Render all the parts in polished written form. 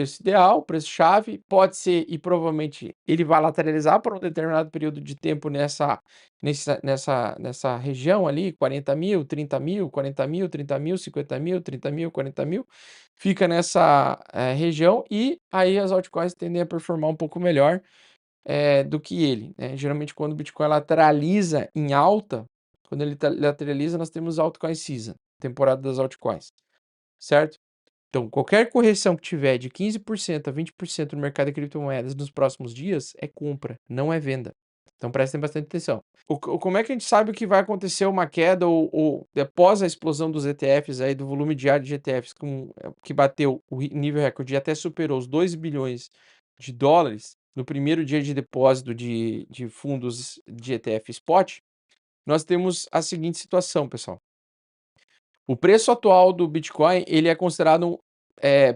preço ideal, preço-chave, pode ser e provavelmente ele vai lateralizar por um determinado período de tempo nessa região ali, 40.000, 30.000, 40.000, 30.000, 50.000, 30.000, 40.000, fica nessa região e aí as altcoins tendem a performar um pouco melhor do que ele, né? Geralmente quando o Bitcoin lateraliza em alta, quando ele lateraliza nós temos altcoin season, temporada das altcoins, certo? Então, qualquer correção que tiver de 15% a 20% no mercado de criptomoedas nos próximos dias é compra, não é venda. Então, prestem bastante atenção. Como é que a gente sabe o que vai acontecer uma queda ou após a explosão dos ETFs, aí, do volume diário de ETFs que bateu o nível recorde e até superou os 2 bilhões de dólares no primeiro dia de depósito de fundos de ETF Spot? Nós temos a seguinte situação, pessoal. O preço atual do Bitcoin, ele é considerado,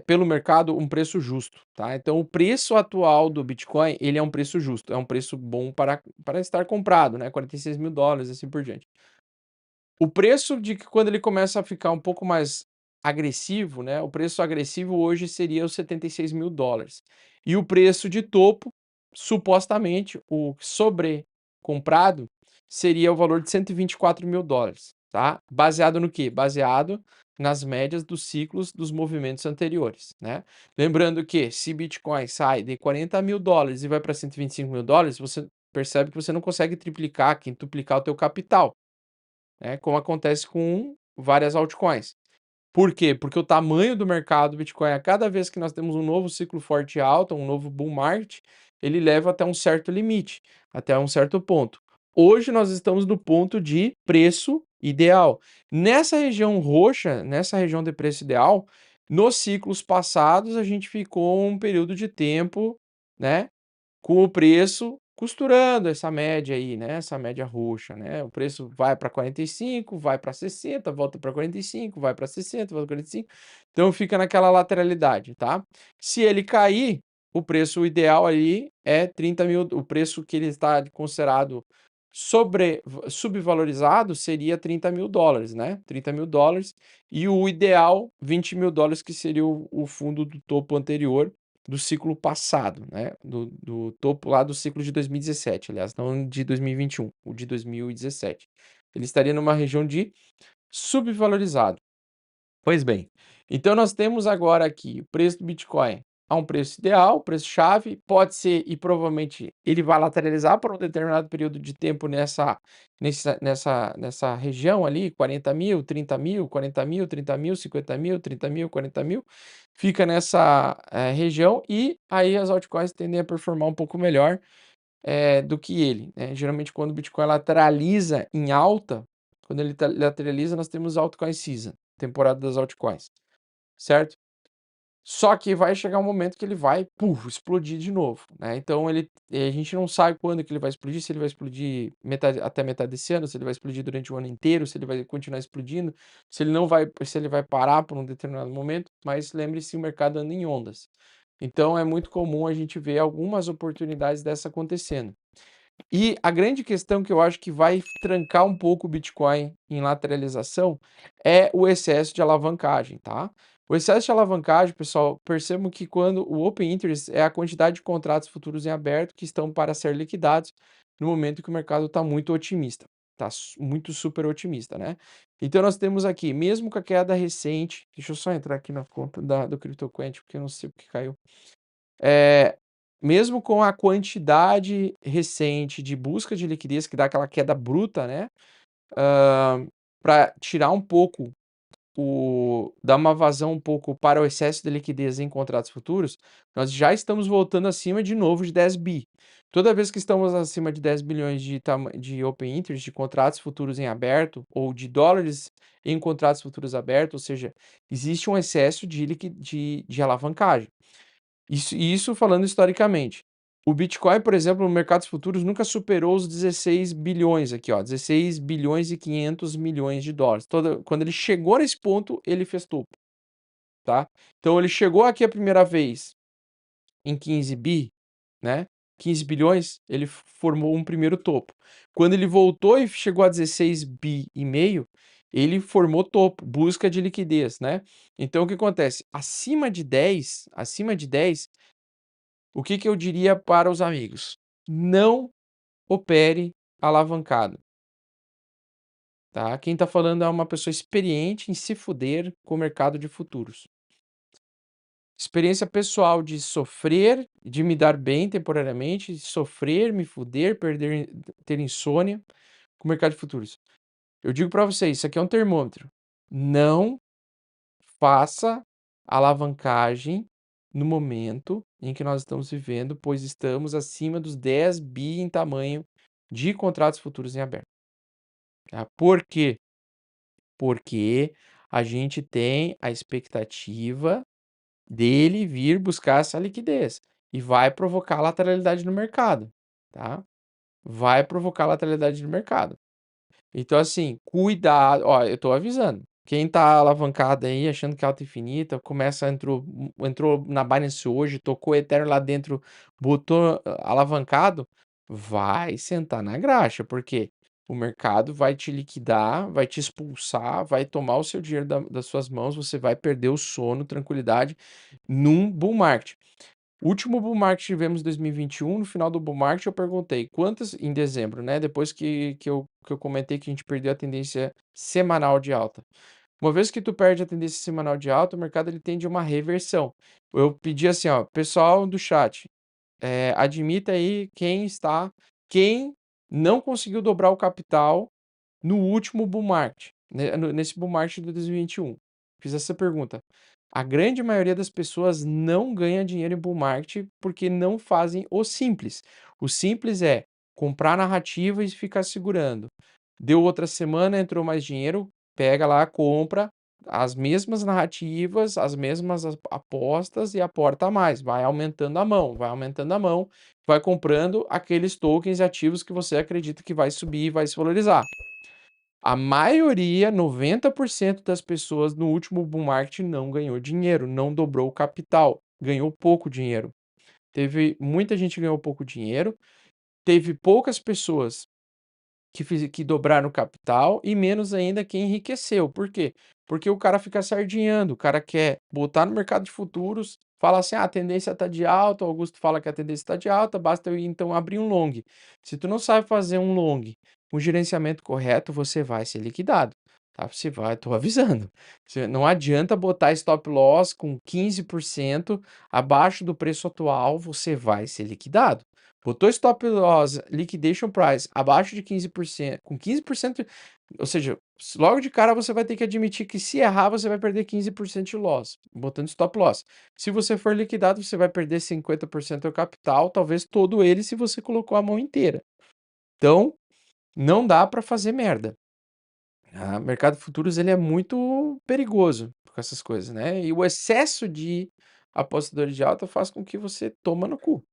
pelo mercado, um preço justo, tá? Então o preço atual do Bitcoin, ele é um preço justo, é um preço bom para estar comprado, né, $46.000, assim por diante. O preço de que quando ele começa a ficar um pouco mais agressivo, né, o preço agressivo hoje seria os $76.000. E o preço de topo, supostamente, o sobrecomprado, seria o valor de $124.000, tá? Baseado no quê? Baseado nas médias dos ciclos dos movimentos anteriores, né? Lembrando que se Bitcoin sai de $40.000 e vai para $125.000, você percebe que você não consegue triplicar, quintuplicar o teu capital, né, como acontece com várias altcoins. Por quê? Porque o tamanho do mercado do Bitcoin, a cada vez que nós temos um novo ciclo forte alta, um novo bull market, ele leva até um certo limite, até um certo ponto. Hoje nós estamos no ponto de preço ideal. Nessa região roxa, nessa região de preço ideal, nos ciclos passados a gente ficou um período de tempo, né, com o preço costurando essa média aí, né, essa média roxa, né, o preço vai para 45, vai para 60, volta para 45, vai para 60, volta para 45, então fica naquela lateralidade, tá. Se ele cair, o preço ideal ali é 30.000, o preço que ele está considerado subvalorizado seria $30.000, né, $30.000, e o ideal $20.000, que seria o fundo do topo anterior, do ciclo passado, né, do topo lá do ciclo de 2017, aliás, não de 2021, o de 2017. Ele estaria numa região de subvalorizado. Pois bem, então nós temos agora aqui o preço do Bitcoin a um preço ideal, preço-chave, pode ser e provavelmente ele vai lateralizar por um determinado período de tempo nessa região ali, 40.000, 30.000, 40.000, 30.000, 50.000, 30.000, 40.000, fica nessa região e aí as altcoins tendem a performar um pouco melhor do que ele, né? Geralmente quando o Bitcoin lateraliza em alta, quando ele lateraliza nós temos altcoin season, temporada das altcoins, certo? Só que vai chegar um momento que ele vai, explodir de novo, né, então a gente não sabe quando que ele vai explodir, se ele vai explodir até metade desse ano, se ele vai explodir durante o ano inteiro, se ele vai continuar explodindo, se ele vai parar por um determinado momento, mas lembre-se, o mercado anda em ondas. Então é muito comum a gente ver algumas oportunidades dessa acontecendo. E a grande questão que eu acho que vai trancar um pouco o Bitcoin em lateralização é o excesso de alavancagem, tá? O excesso de alavancagem, pessoal, percebam que quando o Open Interest é a quantidade de contratos futuros em aberto que estão para ser liquidados no momento que o mercado está muito otimista, está muito super otimista, né? Então nós temos aqui, mesmo com a queda recente, deixa eu só entrar aqui na conta do CryptoQuant, porque eu não sei o que caiu. Eh, Mesmo com a quantidade recente de busca de liquidez que dá aquela queda bruta, né, para tirar um pouco dar uma vazão um pouco para o excesso de liquidez em contratos futuros, nós já estamos voltando acima de novo de 10 bi. Toda vez que estamos acima de 10 bilhões de open interest, de contratos futuros em aberto, ou de dólares em contratos futuros abertos, ou seja, existe um excesso de alavancagem. Isso falando historicamente. O Bitcoin, por exemplo, no mercados futuros nunca superou os 16 bilhões aqui, ó, 16 bilhões e 500 milhões de dólares. Quando ele chegou nesse ponto, ele fez topo, tá? Então ele chegou aqui a primeira vez em 15 bi, né? 15 bilhões, ele formou um primeiro topo. Quando ele voltou e chegou a 16 bi e meio, ele formou topo, busca de liquidez, né. Então o que acontece? Acima de 10, o que que eu diria para os amigos? Não opere alavancado, tá. Quem tá falando é uma pessoa experiente em se fuder com o mercado de futuros. Experiência pessoal de sofrer, de me dar bem temporariamente, de sofrer, me fuder, perder, ter insônia com o mercado de futuros. Eu digo para vocês, isso aqui é um termômetro. Não faça alavancagem no momento em que nós estamos vivendo, pois estamos acima dos 10 bi em tamanho de contratos futuros em aberto, tá. Por quê? Porque a gente tem a expectativa dele vir buscar essa liquidez e vai provocar lateralidade no mercado, tá. Vai provocar lateralidade no mercado. Então, assim, cuidado. Ó, eu tô avisando. Quem tá alavancado aí, achando que é alta infinita, entrou na Binance hoje, tocou Ethereum lá dentro, botou alavancado, vai sentar na graxa, porque o mercado vai te liquidar, vai te expulsar, vai tomar o seu dinheiro das suas mãos, você vai perder o sono, tranquilidade, num bull market. O último bull market que tivemos em 2021, no final do bull market eu perguntei quantas em dezembro, né, depois que eu comentei que a gente perdeu a tendência semanal de alta. Uma vez que tu perde a tendência semanal de alta, o mercado ele tende a uma reversão. Eu pedi assim, ó, pessoal do chat, admita aí quem não conseguiu dobrar o capital no último bull market, né, nesse bull market de 2021. Fiz essa pergunta. A grande maioria das pessoas não ganha dinheiro em bull market porque não fazem o simples. O simples é comprar narrativa e ficar segurando. Deu outra semana, entrou mais dinheiro, pega lá, compra as mesmas narrativas, as mesmas apostas e aporta mais. Vai aumentando a mão, vai aumentando a mão, vai comprando aqueles tokens ativos que você acredita que vai subir e vai se valorizar. A maioria, 90% das pessoas no último bull market não ganhou dinheiro, não dobrou o capital, ganhou pouco dinheiro. Teve muita gente que ganhou pouco dinheiro, teve poucas pessoas que dobraram o capital e menos ainda quem enriqueceu. Por quê? Porque o cara fica sardinhando, o cara quer botar no mercado de futuros, fala assim: "Ah, a tendência está de alta", o Augusto fala que a tendência está de alta, basta eu ir então abrir um long. Se tu não sabe fazer um long com gerenciamento correto, você vai ser liquidado, tá? Você vai, tô avisando. Não adianta botar stop loss com 15% abaixo do preço atual, você vai ser liquidado. Botou stop loss, liquidation price abaixo de 15%, com 15%, ou seja, logo de cara você vai ter que admitir que se errar você vai perder 15% de loss, botando stop loss. Se você for liquidado, você vai perder 50% do capital, talvez todo ele se você colocou a mão inteira. Então, não dá para fazer merda. O mercado de futuros ele é muito perigoso com essas coisas, né? E o excesso de apostadores de alta faz com que você toma no cu.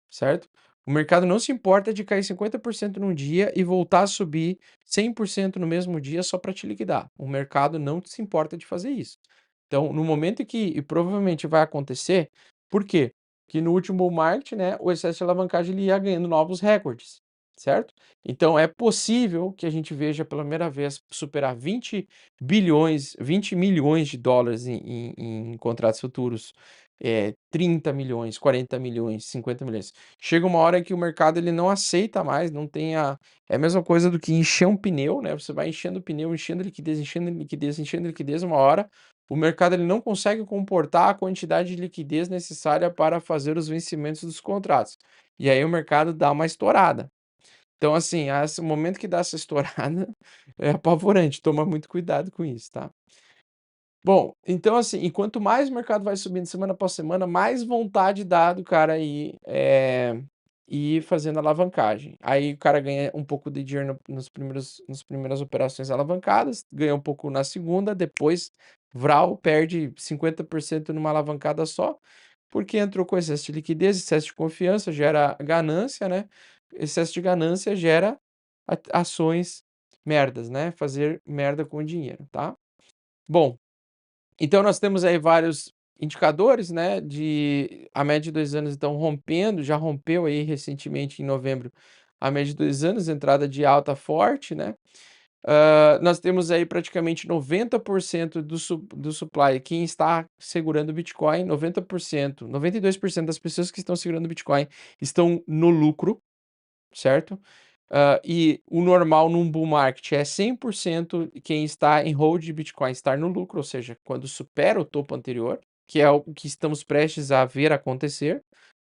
Certo? O mercado não se importa de cair 50% num dia e voltar a subir 100% no mesmo dia só para te liquidar. O mercado não se importa de fazer isso. Então, no momento em que e provavelmente vai acontecer, por quê? Que no último bull market, né, o excesso de alavancagem ele ia ganhando novos recordes, certo? Então é possível que a gente veja pela primeira vez superar 20 milhões de dólares em contratos futuros, 30 milhões, 40 milhões, 50 milhões. Chega uma hora que o mercado ele não aceita mais, não tem é a mesma coisa do que encher um pneu, né, você vai enchendo o pneu, enchendo liquidez, enchendo liquidez, enchendo liquidez, uma hora o mercado ele não consegue comportar a quantidade de liquidez necessária para fazer os vencimentos dos contratos. E aí o mercado dá uma estourada. Então, assim, o momento que dá essa estourada é apavorante, toma muito cuidado com isso, tá? Bom, então assim, e quanto mais o mercado vai subindo semana após semana, mais vontade dá do cara ir fazendo alavancagem. Aí o cara ganha um pouco de dinheiro nas primeiras operações alavancadas, ganha um pouco na segunda, depois vral, perde 50% numa alavancada só, porque entrou com excesso de liquidez, excesso de confiança, gera ganância, né? Excesso de ganância gera ações merdas, né? Fazer merda com o dinheiro, tá? Bom, então nós temos aí vários indicadores, né, de a média de 2 anos então rompendo, já rompeu aí recentemente em novembro a média de 2 anos, entrada de alta forte, né. Nós temos aí praticamente 90% do supply quem está segurando o Bitcoin, 90%, 92% das pessoas que estão segurando o Bitcoin estão no lucro, certo? E o normal num bull market é 100% quem está em hold de Bitcoin estar no lucro, ou seja, quando supera o topo anterior, que é o que estamos prestes a ver acontecer,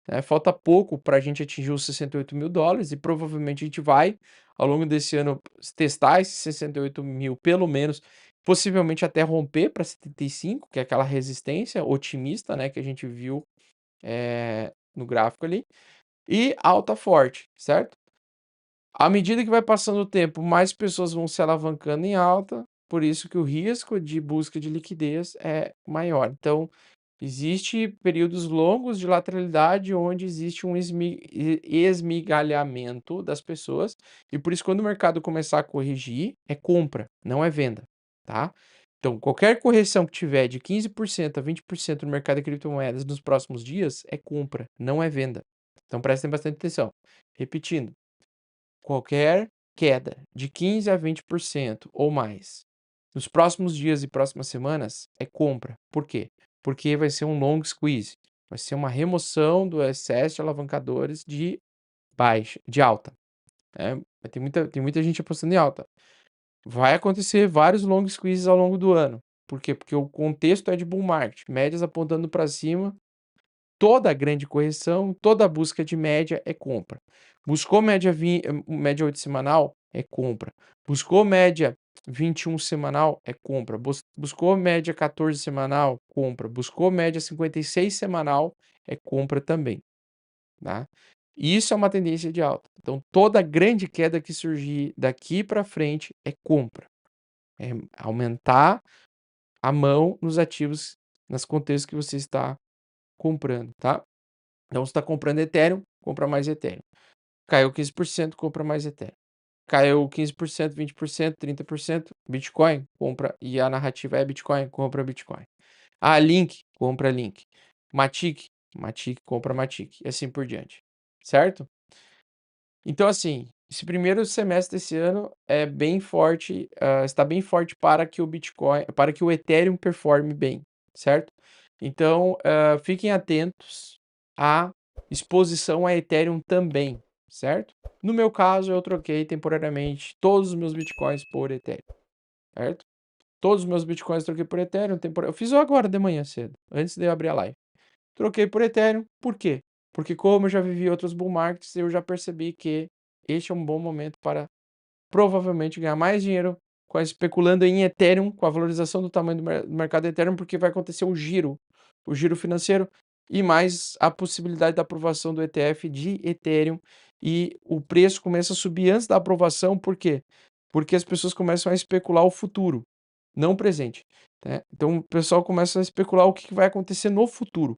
né? Falta pouco para a gente atingir os $68.000 e provavelmente a gente vai, ao longo desse ano, testar esses 68.000 pelo menos, possivelmente até romper para 75, que é aquela resistência otimista, né, que a gente viu no gráfico ali, e alta forte, certo? À medida que vai passando o tempo, mais pessoas vão se alavancando em alta, por isso que o risco de busca de liquidez é maior. Então, existe períodos longos de lateralidade onde existe um esmigalhamento das pessoas, e por isso quando o mercado começar a corrigir, é compra, não é venda, tá? Então, qualquer correção que tiver de 15% a 20% no mercado de criptomoedas nos próximos dias é compra, não é venda. Então, prestem bastante atenção. Repetindo, qualquer queda de 15 a 20% ou mais nos próximos dias e próximas semanas é compra. Por quê? Porque vai ser um long squeeze, vai ser uma remoção do excesso de alavancadores de alta, né. Tem muita gente apostando em alta. Vai acontecer vários long squeezes ao longo do ano. Por quê? Porque o contexto é de bull market, médias apontando para cima. Toda grande correção, toda busca de média é compra. Buscou média 8 semanal, é compra. Buscou média 21 semanal, é compra. Buscou média 14 semanal, compra. Buscou média 56 semanal, é compra também, tá? E isso é uma tendência de alta. Então, toda grande queda que surgir daqui para frente é compra. É aumentar a mão nos ativos, nas contextos que você está comprando, tá? Então você está comprando Ethereum, compra mais Ethereum. Caiu 15%, compra mais Ethereum. Caiu 15%, 20%, 30%, Bitcoin, compra. E a narrativa é Bitcoin, compra Bitcoin. Ah, Link, compra Link. Matic, Matic, compra Matic. E assim por diante. Certo? Então, assim, esse primeiro semestre desse ano é bem forte, está bem forte para que o Bitcoin, para que o Ethereum performe bem, certo? Então, fiquem atentos à exposição a Ethereum também, certo? No meu caso, eu troquei temporariamente todos os meus Bitcoins por Ethereum, certo? Todos os meus Bitcoins eu troquei por Ethereum. Eu fiz agora de manhã cedo, antes de eu abrir a live. Troquei por Ethereum, por quê? Porque como eu já vivi outros bull markets, eu já percebi que este é um bom momento para provavelmente ganhar mais dinheiro especulando em Ethereum, com a valorização do tamanho do mercado Ethereum, porque vai acontecer o giro financeiro e mais a possibilidade da aprovação do ETF de Ethereum e o preço começa a subir antes da aprovação, por quê? Porque as pessoas começam a especular o futuro, não o presente, né? Então o pessoal começa a especular o que vai acontecer no futuro.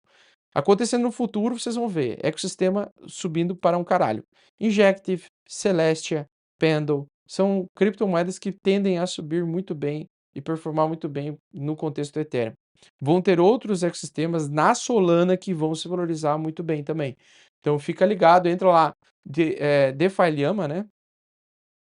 Acontecendo no futuro, vocês vão ver ecossistema subindo para um caralho. Injective, Celestia, Pendle, são criptomoedas que tendem a subir muito bem e performar muito bem no contexto do Ethereum. Vão ter outros ecossistemas na Solana que vão se valorizar muito bem também. Então fica ligado, entra lá, DeFi Llama, né?